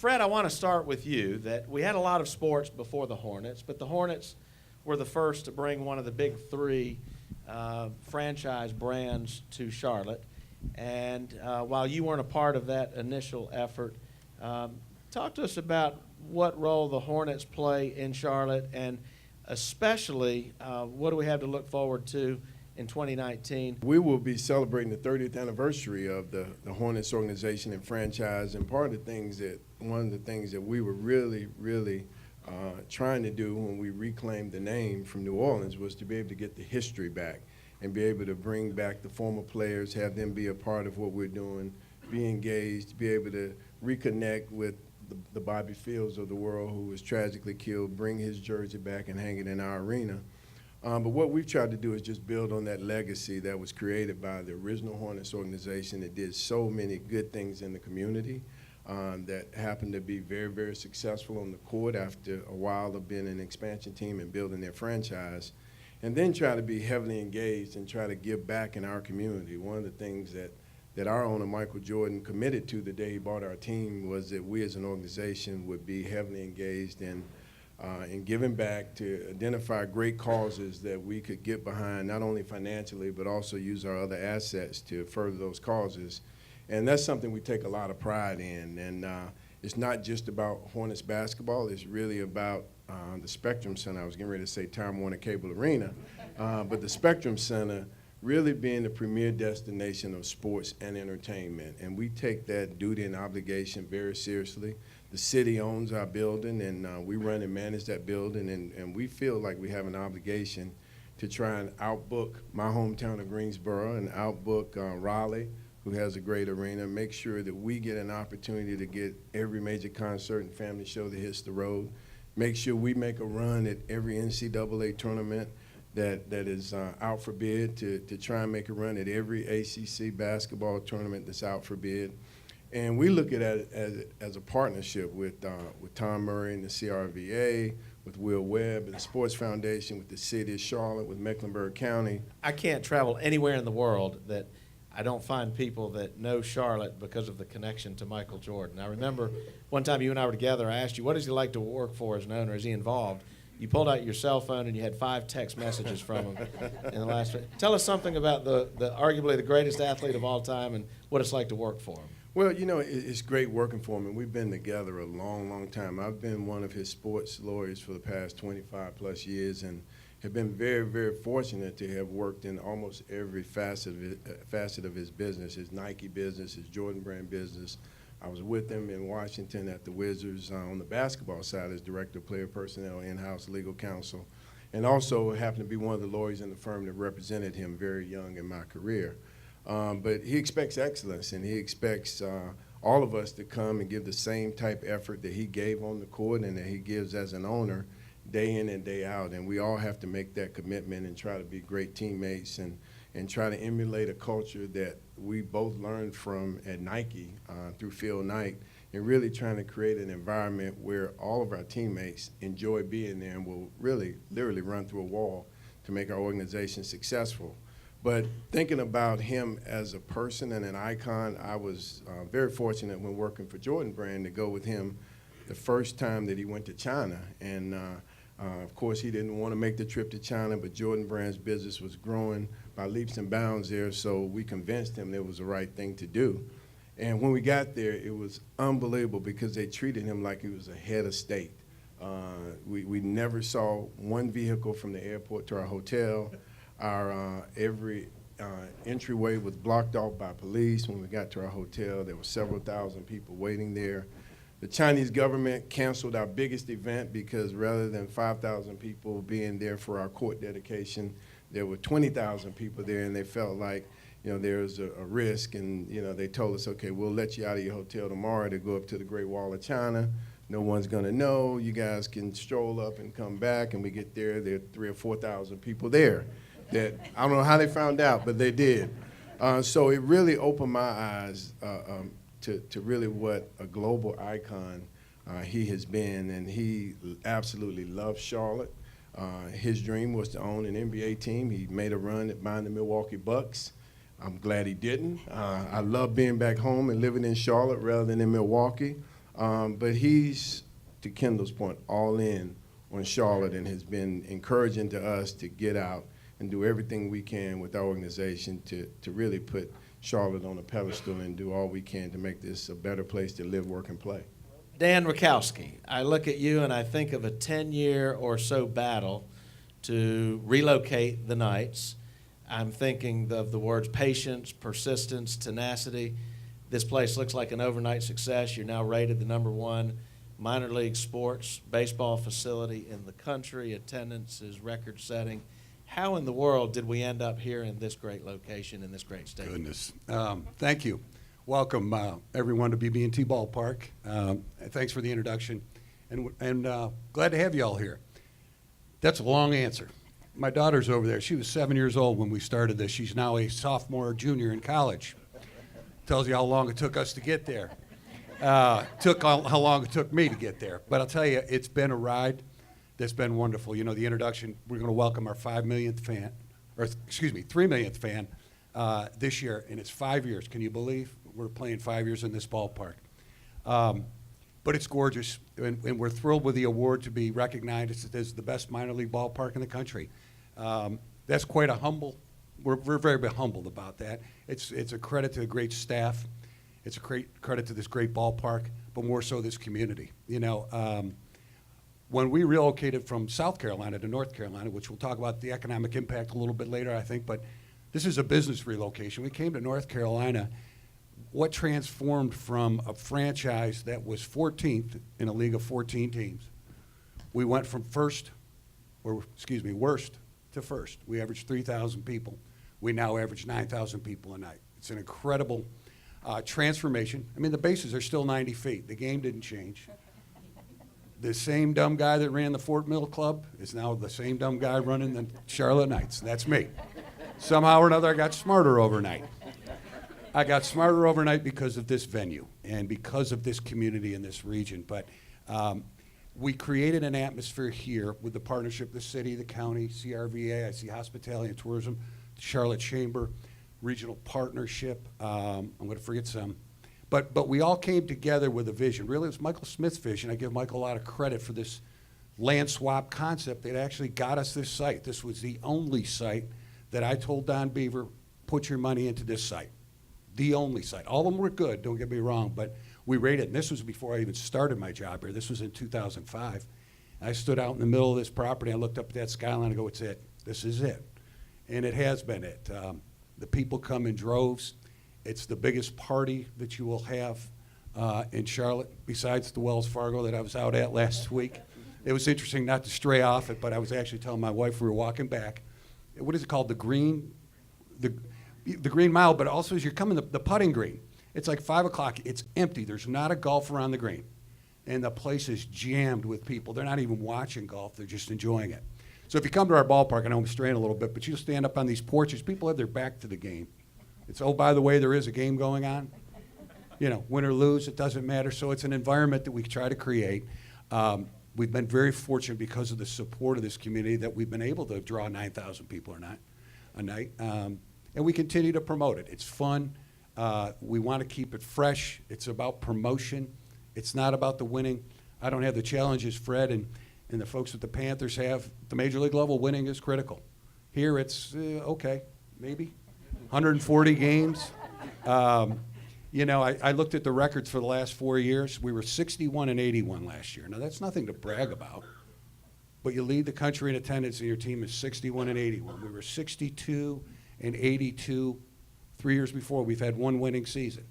Fred, I want to start with you. That we had a lot of sports before the Hornets, but the Hornets were the first to bring one of the big three franchise brands to Charlotte. And while you weren't a part of that initial effort, talk to us about what role the Hornets play in Charlotte, and especially what do we have to look forward to in 2019? We will be celebrating the 30th anniversary of the Hornets organization and franchise, and one of the things that we were really trying to do when we reclaimed the name from New Orleans was to be able to get the history back and be able to bring back the former players, have them be a part of what we're doing, be engaged, be able to reconnect with the Bobby Fields of the world who was tragically killed, bring his jersey back and hang it in our arena. But what we've tried to do is just build on that legacy that was created by the original Hornets organization that did so many good things in the community, that happened to be very successful on the court after a while of being an expansion team and building their franchise, and then try to be heavily engaged and try to give back in our community. One of the things that our owner, Michael Jordan, committed to the day he bought our team was that we as an organization would be heavily engaged in giving back, to identify great causes that we could get behind, not only financially, but also use our other assets to further those causes. And that's something we take a lot of pride in. And it's not just about Hornets basketball. It's really about the Spectrum Center. I was getting ready to say Time Warner Cable Arena, but the Spectrum Center really being the premier destination of sports and entertainment. And we take that duty and obligation very seriously. The city owns our building, and we run and manage that building, and we feel like we have an obligation to try and outbook my hometown of Greensboro and outbook Raleigh, who has a great arena, make sure that we get an opportunity to get every major concert and family show that hits the road, make sure we make a run at every NCAA tournament that is out for bid, to try and make a run at every ACC basketball tournament that's out for bid. And we look at it as a partnership with Tom Murray and the CRVA, with Will Webb and the Sports Foundation, with the City of Charlotte, with Mecklenburg County. I can't travel anywhere in the world that I don't find people that know Charlotte because of the connection to Michael Jordan. I remember one time you and I were together, I asked you, what does he like to work for as an owner? Is he involved? You pulled out your cell phone and you had 5 text messages from him in the last. Tell us something about the arguably the greatest athlete of all time and what it's like to work for him. Well, you know, it's great working for him, and we've been together a long time. I've been one of his sports lawyers for the past 25+ years, and have been very fortunate to have worked in almost every facet of his business, his Nike business, his Jordan Brand business. I was with him in Washington at the Wizards on the basketball side as Director of Player Personnel, in-house legal counsel, and also happened to be one of the lawyers in the firm that represented him very young in my career. But he expects excellence, and he expects all of us to come and give the same type effort that he gave on the court and that he gives as an owner day in and day out. And we all have to make that commitment and try to be great teammates and try to emulate a culture that we both learned from at Nike through Phil Knight, and really trying to create an environment where all of our teammates enjoy being there and will really literally run through a wall to make our organization successful. But thinking about him as a person and an icon, I was very fortunate when working for Jordan Brand to go with him the first time that he went to China. And of course, he didn't want to make the trip to China, but Jordan Brand's business was growing by leaps and bounds there, so we convinced him it was the right thing to do. And when we got there, it was unbelievable because they treated him like he was a head of state. We never saw one vehicle from the airport to our hotel. Our every entryway was blocked off by police. When we got to our hotel, there were several thousand people waiting there. The Chinese government canceled our biggest event because rather than 5,000 people being there for our court dedication, there were 20,000 people there, and they felt like, you know, there was a risk, and, you know, they told us, okay, we'll let you out of your hotel tomorrow to go up to the Great Wall of China. No one's gonna know. You guys can stroll up and come back, and we get there are 3,000 or 4,000 people there. That I don't know how they found out, but they did. So it really opened my eyes to really what a global icon he has been, and he absolutely loves Charlotte. His dream was to own an NBA team. He made a run at buying the Milwaukee Bucks. I'm glad he didn't. I love being back home and living in Charlotte rather than in Milwaukee. But he's, to Kendall's point, all in on Charlotte and has been encouraging to us to get out and do everything we can with our organization to really put Charlotte on a pedestal and do all we can to make this a better place to live, work, and play. Dan Rakowski, I look at you and I think of a 10-year or so battle to relocate the Knights. I'm thinking of the words patience, persistence, tenacity. This place looks like an overnight success. You're now rated the #1 minor league sports baseball facility in the country. Attendance is record-setting. How in the world did we end up here in this great location, in this great state? Goodness. Thank you. Welcome, everyone, to BB&T Ballpark. Thanks for the introduction, and glad to have you all here. That's a long answer. My daughter's over there. She was 7 years old when we started this. She's now a sophomore or junior in college. Tells you how long it took us to get there. How long it took me to get there. But I'll tell you, it's been a ride that's been wonderful. You know, the introduction, we're going to welcome our 3 millionth fan this year, and it's 5 years. Can you believe we're playing 5 years in this ballpark? But it's gorgeous, and we're thrilled with the award to be recognized as the best minor league ballpark in the country. That's quite a humble. We're very humbled about that. It's a credit to the great staff. It's a great credit to this great ballpark, but more so this community. You know, when we relocated from South Carolina to North Carolina, which we'll talk about the economic impact a little bit later, I think, but this is a business relocation. We came to North Carolina. What transformed from a franchise that was 14th in a league of 14 teams, we went from worst to first. We averaged 3,000 people. We now average 9,000 people a night. It's an incredible transformation. I mean, the bases are still 90 feet. The game didn't change. The same dumb guy that ran the Fort Mill Club is now the same dumb guy running the Charlotte Knights. That's me. Somehow or another, I got smarter overnight. I got smarter overnight because of this venue and because of this community in this region. But we created an atmosphere here with the partnership of the city, the county, CRVA, I see Hospitality and Tourism, the Charlotte Chamber, regional partnership. I'm going to forget some. But we all came together with a vision. Really, it was Michael Smith's vision. I give Michael a lot of credit for this land swap concept that actually got us this site. This was the only site that I told Don Beaver, put your money into this site. The only site. All of them were good, don't get me wrong, but we rated, and this was before I even started my job here. This was in 2005. I stood out in the middle of this property. I looked up at that skyline and go, it's it. This is it. And it has been it. The people come in droves. It's the biggest party that you will have in Charlotte, besides the Wells Fargo that I was out at last week. It was interesting not to stray off it, but I was actually telling my wife we were walking back. What is it called? The Green Mile, but also as you're coming, the putting green. It's like 5 o'clock. It's empty. There's not a golfer on the green. And the place is jammed with people. They're not even watching golf. They're just enjoying it. So if you come to our ballpark, I know I'm straying a little bit, but you'll stand up on these porches. People have their back to the game. It's, oh, by the way, there is a game going on. You know, win or lose, it doesn't matter. So it's an environment that we try to create. We've been very fortunate because of the support of this community that we've been able to draw 9,000 people a night. And we continue to promote it. It's fun. We want to keep it fresh. It's about promotion. It's not about the winning. I don't have the challenges Fred and the folks at the Panthers have. At the major league level, winning is critical. Here it's, okay, maybe. 140 games. You know, I looked at the records for the last 4 years. We were 61-81 last year. Now, that's nothing to brag about. But you lead the country in attendance, and your team is 61-81. We were 62-82 3 years before. We've had one winning season.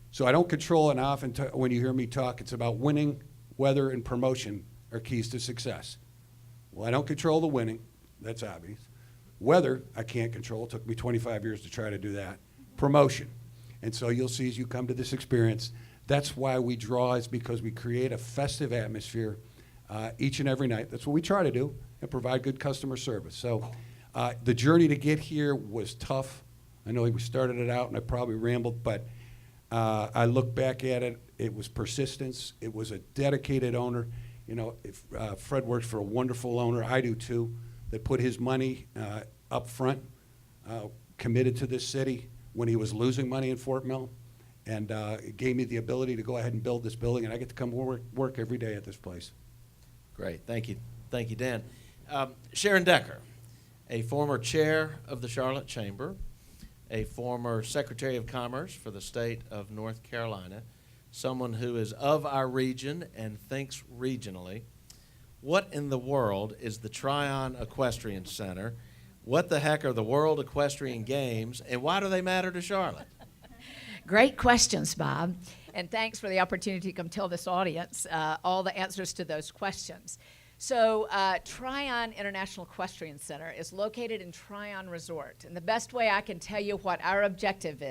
So I don't control it often. When you hear me talk, it's about winning, weather, and promotion are keys to success. Well, I don't control the winning. That's obvious. Weather, I can't control. It took me 25 years to try to do that. Promotion. And so you'll see as you come to this experience, that's why we draw, is because we create a festive atmosphere each and every night. That's what we try to do, and provide good customer service. So the journey to get here was tough. I know we started it out, and I probably rambled, but I look back at it. It was persistence. It was a dedicated owner. You know, Fred works for a wonderful owner. I do too, that put his money up front, committed to this city when he was losing money in Fort Mill, And it gave me the ability to go ahead and build this building, and I get to come work every day at this place. Great, thank you, Dan. Sharon Decker, a former chair of the Charlotte Chamber, a former Secretary of Commerce for the state of North Carolina, someone who is of our region and thinks regionally. What in the world is the Tryon Equestrian Center? What the heck are the World Equestrian Games, and why do they matter to Charlotte? Great questions, Bob. And thanks for the opportunity to come tell this audience all the answers to those questions. So Tryon International Equestrian Center is located in Tryon Resort. And the best way I can tell you what our objective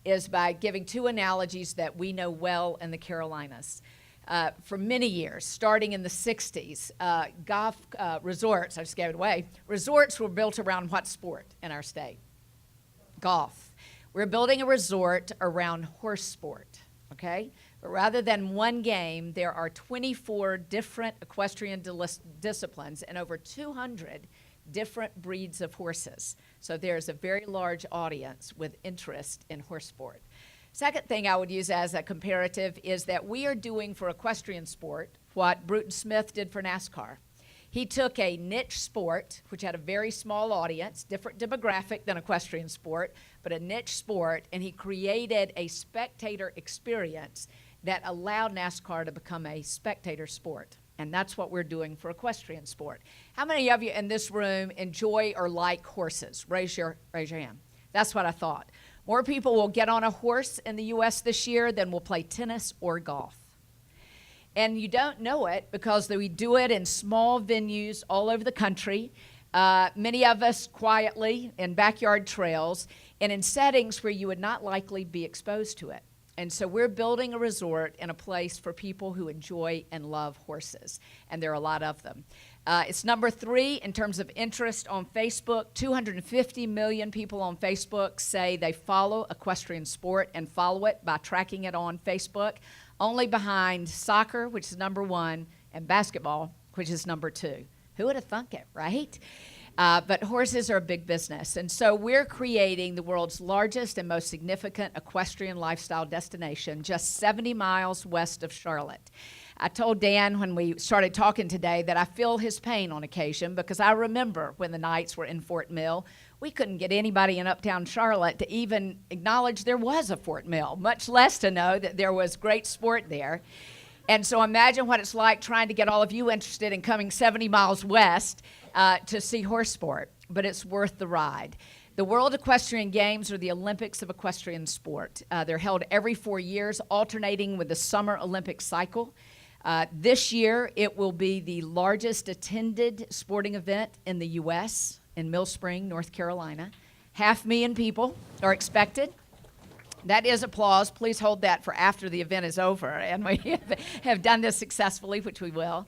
is by giving two analogies that we know well in the Carolinas. For many years, starting in the 60s, golf resorts, I just gave it away, resorts were built around what sport in our state? Golf. We're building a resort around horse sport, okay? But rather than one game, there are 24 different equestrian disciplines and over 200 different breeds of horses. So there's a very large audience with interest in horse sport. Second thing I would use as a comparative is that we are doing for equestrian sport what Bruton Smith did for NASCAR. He took a niche sport, which had a very small audience, different demographic than equestrian sport, but a niche sport, and he created a spectator experience that allowed NASCAR to become a spectator sport. And that's what we're doing for equestrian sport. How many of you in this room enjoy or like horses? Raise your hand. That's what I thought. More people will get on a horse in the U.S. this year than will play tennis or golf. And you don't know it because we do it in small venues all over the country, many of us quietly in backyard trails, and in settings where you would not likely be exposed to it. And so we're building a resort in a place for people who enjoy and love horses, and there are a lot of them. It's number 3 in terms of interest on Facebook. 250 million people on Facebook say they follow equestrian sport and follow it by tracking it on Facebook, only behind soccer, which is number 1, and basketball, which is number 2. Who would have thunk it, right? But horses are a big business. And so we're creating the world's largest and most significant equestrian lifestyle destination just 70 miles west of Charlotte. I told Dan when we started talking today that I feel his pain on occasion because I remember when the Knights were in Fort Mill, we couldn't get anybody in uptown Charlotte to even acknowledge there was a Fort Mill, much less to know that there was great sport there. And so imagine what it's like trying to get all of you interested in coming 70 miles west to see horse sport, but it's worth the ride. The World Equestrian Games are the Olympics of equestrian sport. They're held every 4 years, alternating with the Summer Olympic cycle. This year, it will be the largest attended sporting event in the U.S., in Mill Spring, North Carolina. 500,000 people are expected. That is applause. Please hold that for after the event is over, and we have done this successfully, which we will.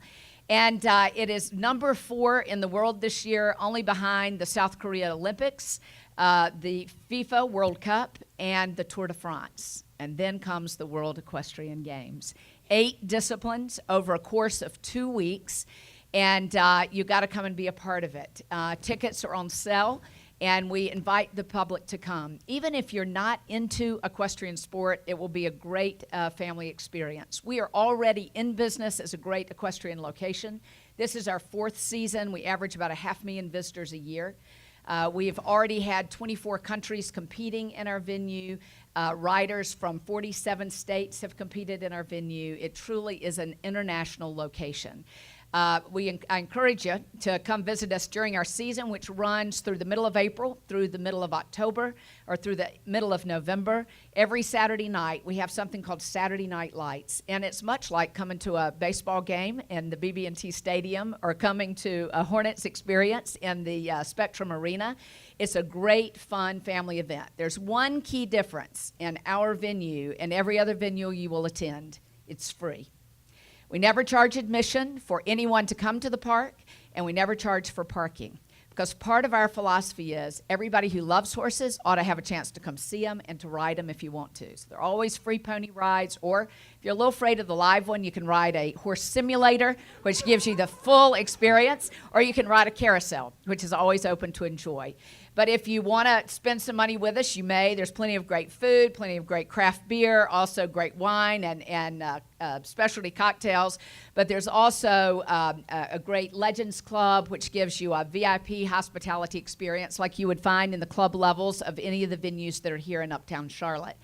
And it is number 4 in the world this year, only behind the South Korea Olympics, the FIFA World Cup, and the Tour de France. And then comes the World Equestrian Games. 8 disciplines over a course of 2 weeks, and you got to come and be a part of it. Tickets are on sale, and we invite the public to come. Even if you're not into equestrian sport, it will be a great family experience. We are already in business as a great equestrian location. This is our 4th season. We average about 500,000 visitors a year. We have already had 24 countries competing in our venue. Riders from 47 states have competed in our venue. It truly is an international location. I encourage you to come visit us during our season, which runs through the middle of April, through the middle of October, or through the middle of November. Every Saturday night, we have something called Saturday Night Lights, and it's much like coming to a baseball game in the BB&T Stadium or coming to a Hornets experience in the Spectrum Arena. It's a great, fun family event. There's one key difference in our venue and every other venue you will attend. It's free. We never charge admission for anyone to come to the park, and we never charge for parking, because part of our philosophy is everybody who loves horses ought to have a chance to come see them and to ride them if you want to. So they're always free pony rides, or If you're a little afraid of the live one, you can ride a horse simulator, which gives you the full experience, or you can ride a carousel, which is always open to enjoy. But if you want to spend some money with us, you may. There's plenty of great food, plenty of great craft beer, also great wine and specialty cocktails. But there's also a great Legends Club, which gives you a VIP hospitality experience like you would find in the club levels of any of the venues that are here in Uptown Charlotte.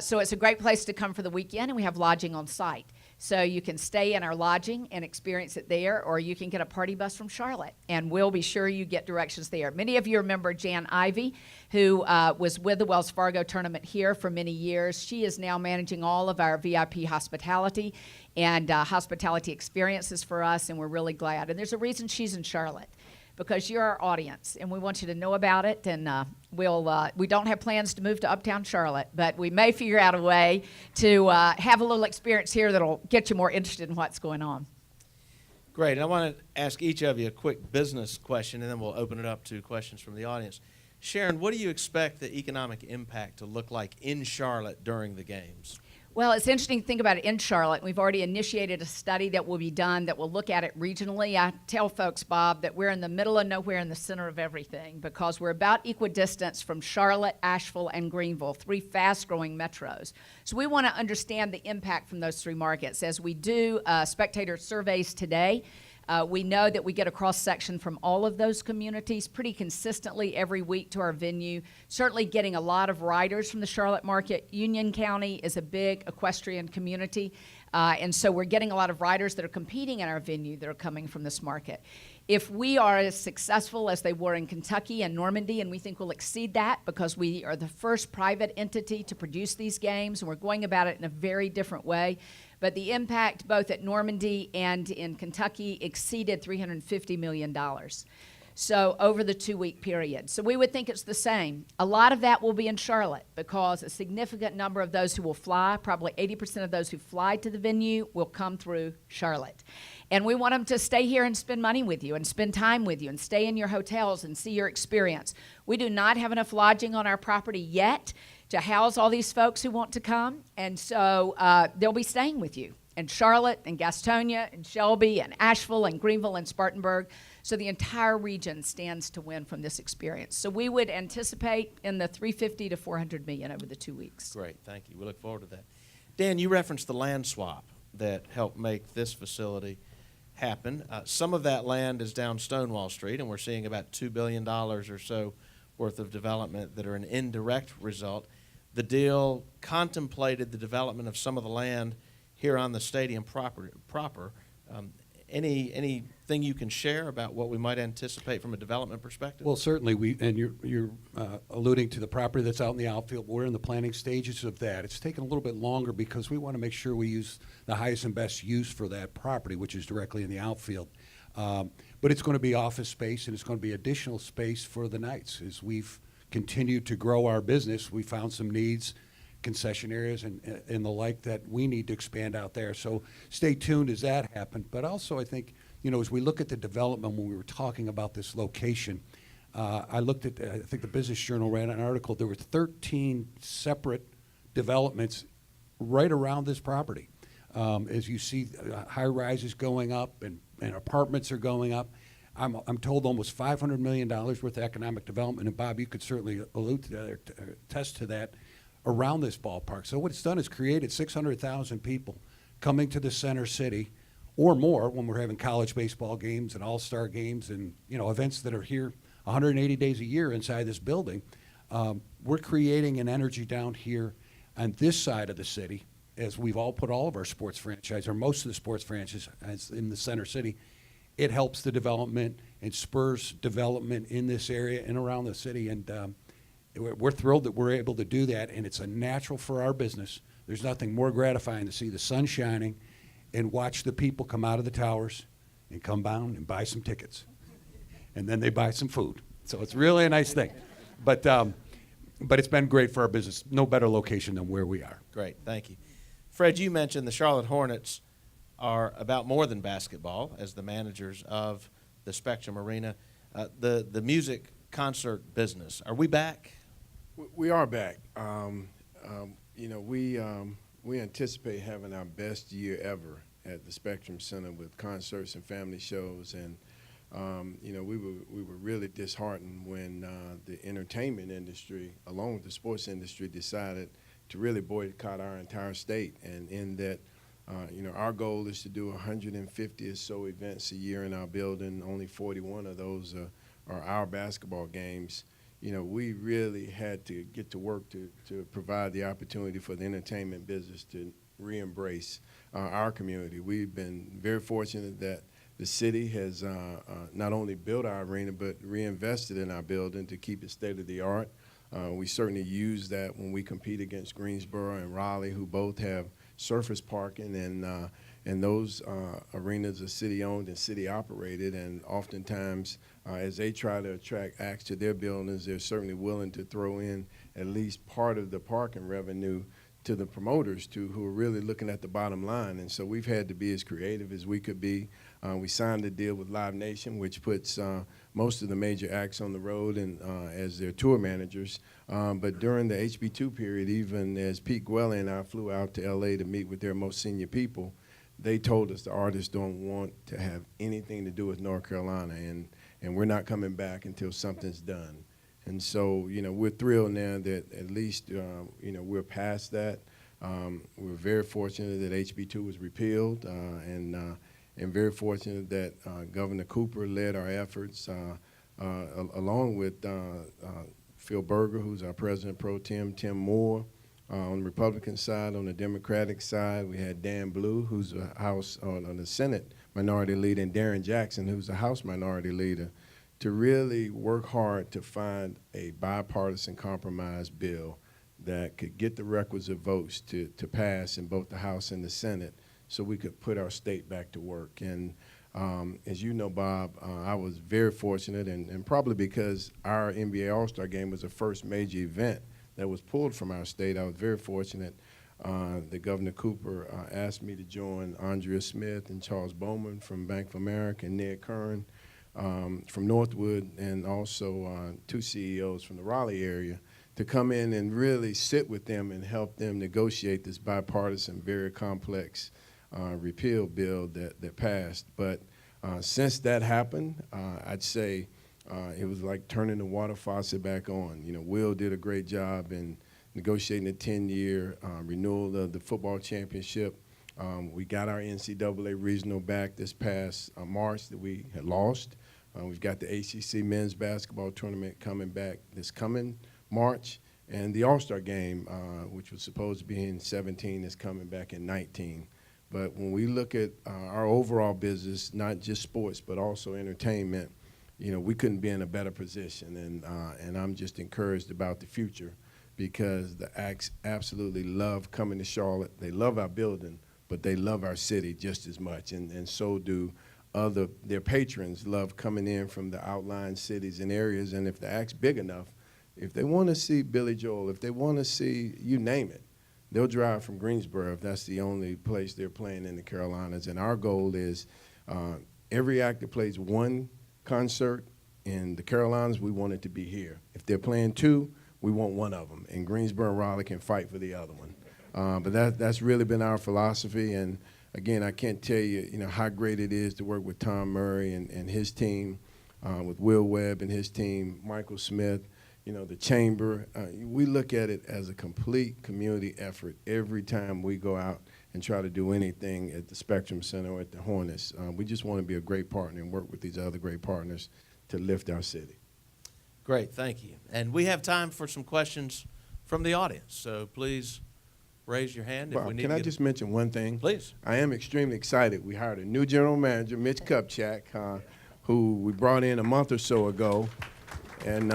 So it's a great place to come for the weekend, and we have lodging on site. So you can stay in our lodging and experience it there, or you can get a party bus from Charlotte, and we'll be sure you get directions there. Many of you remember Jan Ivey, who was with the Wells Fargo tournament here for many years. She is now managing all of our VIP hospitality and hospitality experiences for us, and we're really glad. And there's a reason she's in Charlotte, because you're our audience, and we want you to know about it. And we don't have plans to move to Uptown Charlotte, but we may figure out a way to have a little experience here that'll get you more interested in what's going on. Great. I want to ask each of you a quick business question, and then we'll open it up to questions from the audience. Sharon, what do you expect the economic impact to look like in Charlotte during the games? Well, it's interesting to think about it in Charlotte. We've already initiated a study that will be done that will look at it regionally. I tell folks, Bob, that we're in the middle of nowhere in the center of everything, because we're about equidistance from Charlotte, Asheville, and Greenville, 3 fast-growing metros. So we want to understand the impact from those 3 markets. As we do spectator surveys today, we know that we get a cross-section from all of those communities pretty consistently every week to our venue. Certainly getting a lot of riders from the Charlotte market. Union County is a big equestrian community, and so we're getting a lot of riders that are competing in our venue that are coming from this market. If we are as successful as they were in Kentucky and Normandy, and we think we'll exceed that because we are the first private entity to produce these games, and we're going about it in a very different way. But the impact both at Normandy and in Kentucky exceeded $350 million. So over the 2-week period. So we would think it's the same. A lot of that will be in Charlotte, because a significant number of those who will fly, probably 80% of those who fly to the venue, will come through Charlotte. And we want them to stay here and spend money with you and spend time with you and stay in your hotels and see your experience. We do not have enough lodging on our property yet to house all these folks who want to come, and so they'll be staying with you in Charlotte and Gastonia and Shelby and Asheville and Greenville and Spartanburg. So the entire region stands to win from this experience. So we would anticipate in the $350 to $400 million over the 2 weeks. Great, thank you. We look forward to that. Dan, you referenced the land swap that helped make this facility happen. Some of that land is down Stonewall Street, and we're seeing about $2 billion or so worth of development that are an indirect result. The deal contemplated the development of some of the land here on the stadium proper. Anything you can share about what we might anticipate from a development perspective? Well, certainly, and you're alluding to the property that's out in the outfield. We're in the planning stages of that. It's taken a little bit longer because we want to make sure we use the highest and best use for that property, which is directly in the outfield. But it's going to be office space, and it's going to be additional space for the Knights. As we've continued to grow our business, we found some needs, concession areas and the like, that we need to expand out there. So stay tuned as that happens. But also, I think, as we look at the development, when we were talking about this location, I looked at, I think the Business Journal ran an article. There were 13 separate developments right around this property. As you see, high rises going up and apartments are going up. I'm told almost $500 million worth of economic development, and Bob, you could certainly allude to that or attest to that, around this ballpark. So what it's done is created 600,000 people coming to the center city, or more, when we're having college baseball games and all-star games and events that are here 180 days a year inside this building. We're creating an energy down here on this side of the city, as we've all put all of our sports franchise, or most of the sports franchises in the center city. It helps the development and spurs development in this area and around the city. And we're thrilled that we're able to do that, and it's a natural for our business. There's nothing more gratifying to see the sun shining and watch the people come out of the towers and come down and buy some tickets. And then they buy some food. So it's really a nice thing. But it's been great for our business. No better location than where we are. Great, thank you. Fred, you mentioned the Charlotte Hornets are about more than basketball as the managers of the Spectrum Arena. The music concert business, are we back? We are back. we anticipate having our best year ever at the Spectrum Center with concerts and family shows. And you know, we were really disheartened when the entertainment industry, along with the sports industry, decided to really boycott our entire state. And in that, you know, our goal is to do 150 or so events a year in our building. Only 41 of those are our basketball games. You know, we really had to get to work to provide the opportunity for the entertainment business to re-embrace our community. We've been very fortunate that the city has not only built our arena, but reinvested in our building to keep it state-of-the-art. We certainly use that when we compete against Greensboro and Raleigh, who both have surface parking, and those arenas are city-owned and city-operated, and oftentimes, as they try to attract acts to their buildings, they're certainly willing to throw in at least part of the parking revenue to the promoters who are really looking at the bottom line. And so we've had to be as creative as we could be. We signed a deal with Live Nation, which puts most of the major acts on the road and as their tour managers. But during the HB2 period, even as Pete Gwelly and I flew out to LA to meet with their most senior people, they told us the artists don't want to have anything to do with North Carolina, and we're not coming back until something's done. And so, you know, we're thrilled now that at least, you know, we're past that. We're very fortunate that HB2 was repealed, and very fortunate that Governor Cooper led our efforts, along with Phil Berger, who's our president pro tem, Tim Moore. On the Republican side, on the Democratic side, we had Dan Blue, who's a House on the Senate minority leader, and Darren Jackson, who's a House minority leader, to really work hard to find a bipartisan compromise bill that could get the requisite votes to pass in both the House and the Senate so we could put our state back to work. And as you know, Bob, I was very fortunate, and probably because our NBA All-Star Game was the first major event that was pulled from our state, I was very fortunate that Governor Cooper asked me to join Andrea Smith and Charles Bowman from Bank of America and Ned Curran from Northwood, and also two CEOs from the Raleigh area, to come in and really sit with them and help them negotiate this bipartisan, very complex repeal bill that passed. But since that happened, I'd say it was like turning the water faucet back on. You know, Will did a great job in negotiating a 10-year renewal of the football championship. We got our NCAA regional back this past March that we had lost. We've got the ACC men's basketball tournament coming back this coming March, and the All-Star game, which was supposed to be in 17, is coming back in 19. But when we look at our overall business, not just sports, but also entertainment, you know, we couldn't be in a better position, and I'm just encouraged about the future because the acts absolutely love coming to Charlotte. They love our building, but they love our city just as much, and so do their patrons love coming in from the outlying cities and areas. And if the act's big enough, if they want to see Billy Joel, if they want to see, you name it, they'll drive from Greensboro if that's the only place they're playing in the Carolinas. And our goal is every act that plays one concert in the Carolinas, we want it to be here. If they're playing two, we want one of them. And Greensboro and Raleigh can fight for the other one. But that's really been our philosophy. And again, I can't tell you, you know, how great it is to work with Tom Murray and his team, with Will Webb and his team, Michael Smith, you know, the chamber. We look at it as a complete community effort every time we go out and try to do anything at the Spectrum Center or at the Hornets. We just want to be a great partner and work with these other great partners to lift our city. Great, thank you. And we have time for some questions from the audience, so please raise your hand if Bob, we need can to I get just mention one thing? Please. I am extremely excited. We hired a new general manager, Mitch Kupchak, who we brought in a month or so ago, and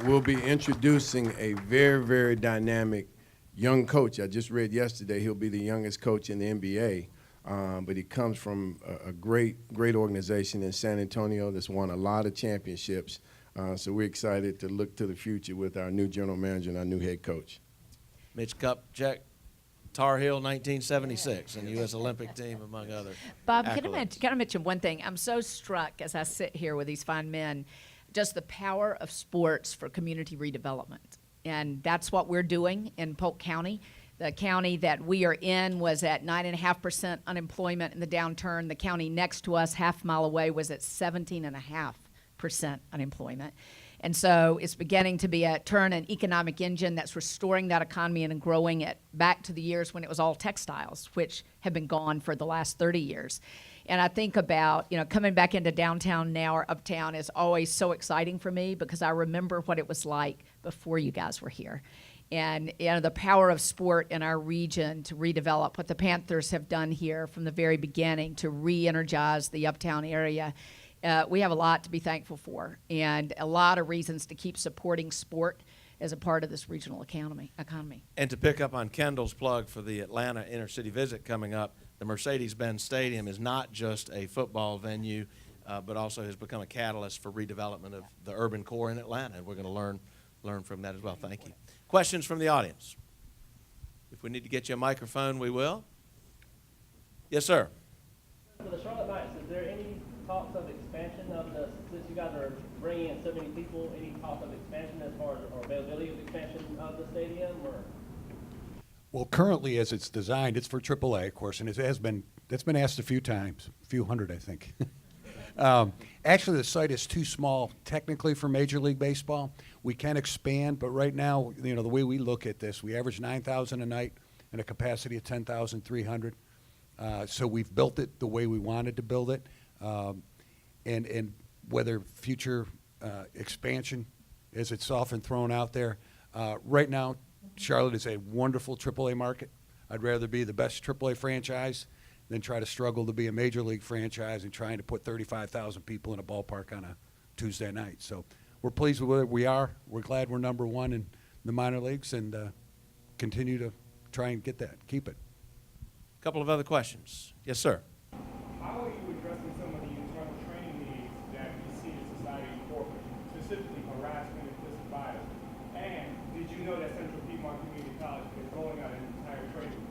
we'll be introducing a very, very dynamic young coach. I just read yesterday he'll be the youngest coach in the NBA, but he comes from a great organization in San Antonio that's won a lot of championships. So we're excited to look to the future with our new general manager and our new head coach. Mitch Kupchak, Tar Heel 1976, and U.S. Olympic team, among other Bob, accolades. can I mention one thing? I'm so struck as I sit here with these fine men, just the power of sports for community redevelopment. And that's what we're doing in Polk County. The county that we are in was at 9.5% unemployment in the downturn. The county next to us, half mile away, was at 17.5% unemployment. And so it's beginning to be an economic engine that's restoring that economy and growing it back to the years when it was all textiles, which have been gone for the last 30 years. And I think about, coming back into downtown now or uptown is always so exciting for me because I remember what it was like before you guys were here. And the power of sport in our region to redevelop what the Panthers have done here from the very beginning to re-energize the uptown area. We have a lot to be thankful for and a lot of reasons to keep supporting sport as a part of this regional economy. And to pick up on Kendall's plug for the Atlanta Inner-City Visit coming up, the Mercedes-Benz Stadium is not just a football venue, but also has become a catalyst for redevelopment of the urban core in Atlanta. And we're going to learn from that as well. Thank you. Questions from the audience? If we need to get you a microphone, we will. Yes, sir. For the Charlotte Knights, is there any talks of expansion since you guys are bringing in so many people, any talk of expansion as far as or availability of expansion of the stadium, or? Well, currently, as it's designed, it's for AAA, of course, and that's been asked a few times, a few hundred, I think. Actually, the site is too small technically for Major League Baseball. We can expand, but right now, the way we look at this, we average 9,000 a night and a capacity of 10,300. So we've built it the way we wanted to build it, and whether future expansion, as it's often thrown out there, right now, Charlotte is a wonderful AAA market. I'd rather be the best AAA franchise than try to struggle to be a major league franchise and trying to put 35,000 people in a ballpark on a Tuesday night. So we're pleased with where we are. We're glad we're number one in the minor leagues and continue to try and get that, keep it. A couple of other questions. Yes, sir. How are you addressing some of the internal training needs that we see in society in corporate, specifically harassment and implicit bias? And did you know that Central Piedmont Community College is rolling out an entire training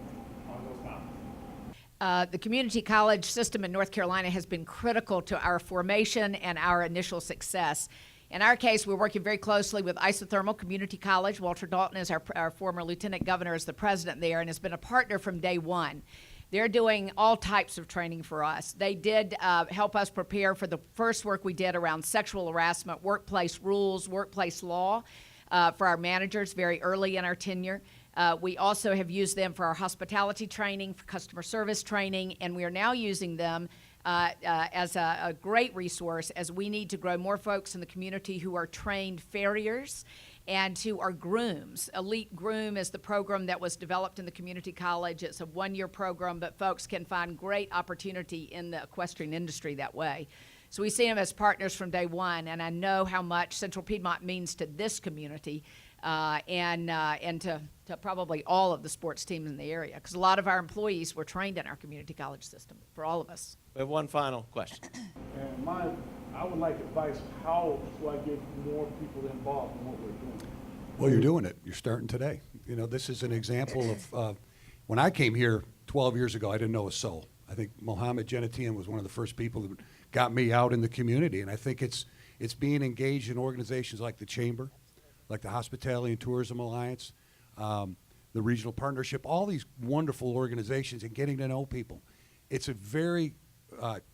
on those topics? The community college system in North Carolina has been critical to our formation and our initial success. In our case, we're working very closely with Isothermal Community College. Walter Dalton is our former lieutenant governor, is the president there, and has been a partner from day one. They're doing all types of training for us. They did help us prepare for the first work we did around sexual harassment, workplace rules, workplace law for our managers very early in our tenure. We also have used them for our hospitality training, for customer service training, and we are now using them as a great resource as we need to grow more folks in the community who are trained farriers and who are grooms. Elite Groom is the program that was developed in the community college. It's a one-year program, but folks can find great opportunity in the equestrian industry that way. So we see them as partners from day one, and I know how much Central Piedmont means to this community and to probably all of the sports teams in the area, because a lot of our employees were trained in our community college system, for all of us. We have one final question. And I would like advice, how do I get more people involved in what we're doing? Well, you're doing it. You're starting today. This is an example of when I came here 12 years ago, I didn't know a soul. I think Mohammed Genetian was one of the first people that got me out in the community, and I think it's being engaged in organizations like the Chamber, like the Hospitality and Tourism Alliance, the Regional Partnership, all these wonderful organizations, and getting to know people. It's a very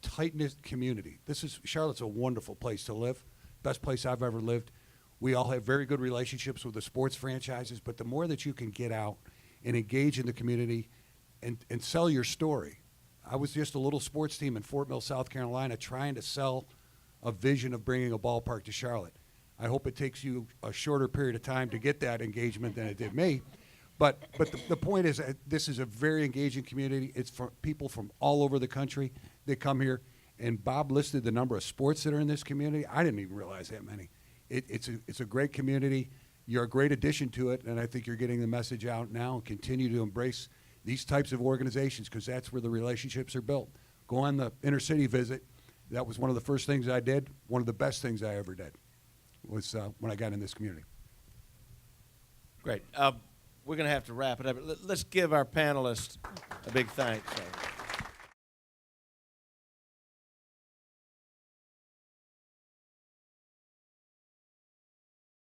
tight-knit community. Charlotte's a wonderful place to live, best place I've ever lived. We all have very good relationships with the sports franchises, but the more that you can get out and engage in the community and sell your story. I was just a little sports team in Fort Mill, South Carolina, trying to sell a vision of bringing a ballpark to Charlotte. I hope it takes you a shorter period of time to get that engagement than it did me. But the point is that this is a very engaging community. It's for people from all over the country that come here. And Bob listed the number of sports that are in this community. I didn't even realize that many. It's a great community. You're a great addition to it, and I think you're getting the message out now and continue to embrace these types of organizations because that's where the relationships are built. Go on the inner city visit. That was one of the first things I did. One of the best things I ever did was when I got in this community. Great. We're going to have to wrap it up. Let's give our panelists a big thanks.